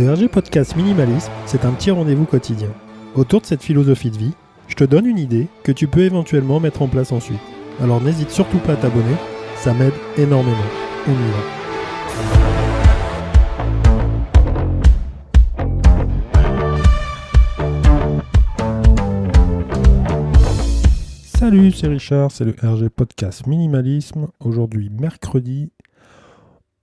Le RG Podcast Minimalisme, c'est un petit rendez-vous quotidien. Autour de cette philosophie de vie, je te donne une idée que tu peux éventuellement mettre en place ensuite. Alors n'hésite surtout pas à t'abonner, ça m'aide énormément. On y va. Salut, c'est Richard, c'est le RG Podcast Minimalisme. Aujourd'hui, mercredi,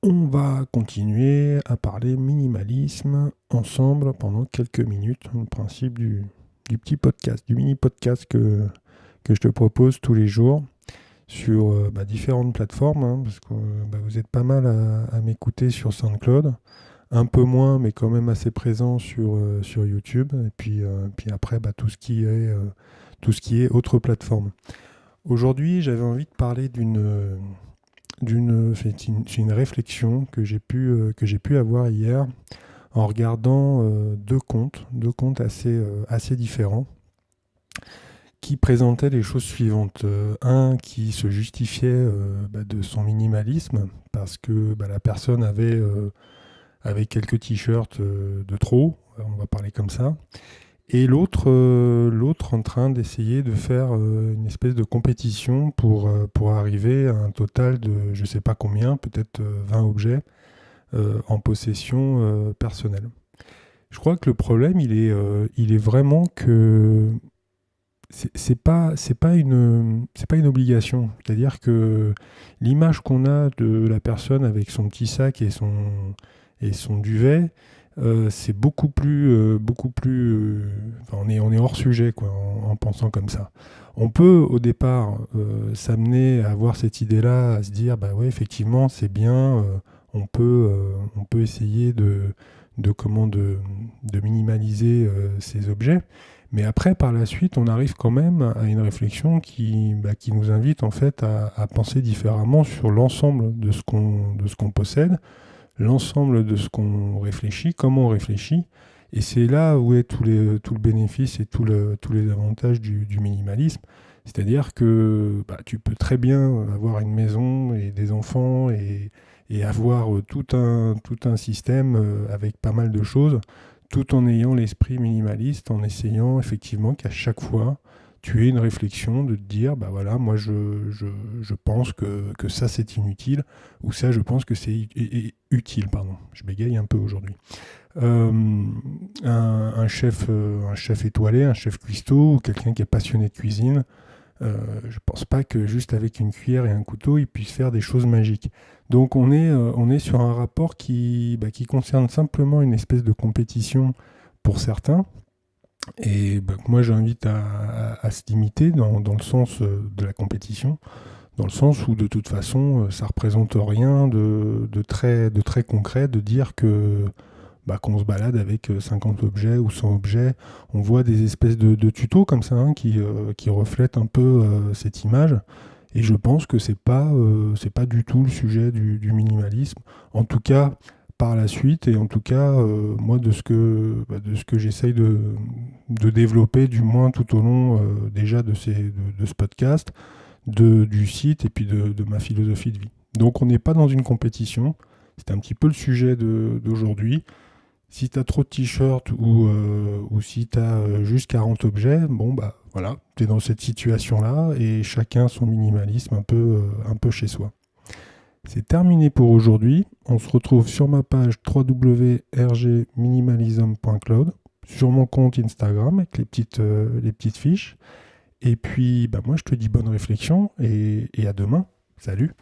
on va continuer à parler minimalisme ensemble pendant quelques minutes. Le principe du petit podcast, du mini-podcast que je te propose tous les jours sur différentes plateformes, parce que vous êtes pas mal à m'écouter sur SoundCloud. Un peu moins, mais quand même assez présent sur YouTube. Et puis après, tout ce qui est autres plateformes. Aujourd'hui, j'avais envie de parler c'est une réflexion que j'ai pu avoir hier en regardant deux comptes assez différents qui présentaient les choses suivantes. Un qui se justifiait de son minimalisme parce que la personne avait quelques t-shirts de trop, on va parler comme ça. Et l'autre en train d'essayer de faire une espèce de compétition pour arriver à un total de je ne sais pas combien, peut-être 20 objets en possession personnelle. Je crois que le problème, il est vraiment que c'est pas une obligation. C'est-à-dire que l'image qu'on a de la personne avec son petit sac et son duvet, c'est beaucoup plus on est hors sujet quoi, en pensant comme ça. On peut au départ s'amener à avoir cette idée-là, à se dire ouais, effectivement c'est bien, on peut essayer de minimaliser ces objets, mais après par la suite on arrive quand même à une réflexion qui nous invite en fait à penser différemment sur l'ensemble de ce qu'on possède, l'ensemble de ce qu'on réfléchit, comment on réfléchit. Et c'est là où est tout le bénéfice et tous les avantages du minimalisme. C'est-à-dire que tu peux très bien avoir une maison et des enfants et avoir tout un système avec pas mal de choses, tout en ayant l'esprit minimaliste, en essayant effectivement qu'à chaque fois, tu aies une réflexion de te dire, moi je pense que ça c'est inutile, ou ça je pense que c'est utile, pardon. Je bégaye un peu aujourd'hui. Un chef étoilé, un chef cuistot, ou quelqu'un qui est passionné de cuisine, je pense pas que juste avec une cuillère et un couteau, il puisse faire des choses magiques. Donc on est sur un rapport qui concerne simplement une espèce de compétition pour certains, et moi j'invite à se limiter dans le sens de la compétition, dans le sens où de toute façon ça représente rien de très concret de dire que qu'on se balade avec 50 objets ou 100 objets. On voit des espèces de tutos comme ça qui reflètent un peu cette image, et je pense que c'est pas du tout le sujet du minimalisme, en tout cas par la suite, et en tout cas moi de ce que j'essaye de développer, du moins tout au long déjà de ce podcast, du site, et puis de ma philosophie de vie. Donc on n'est pas dans une compétition, c'est un petit peu le sujet d'aujourd'hui. Si tu as trop de t-shirts ou si tu as juste 40 objets, voilà, tu es dans cette situation-là, et chacun son minimalisme un peu chez soi. C'est terminé pour aujourd'hui. On se retrouve sur ma page www.rgminimalism.cloud, sur mon compte Instagram avec les petites fiches. Et puis, moi, je te dis bonne réflexion et à demain. Salut!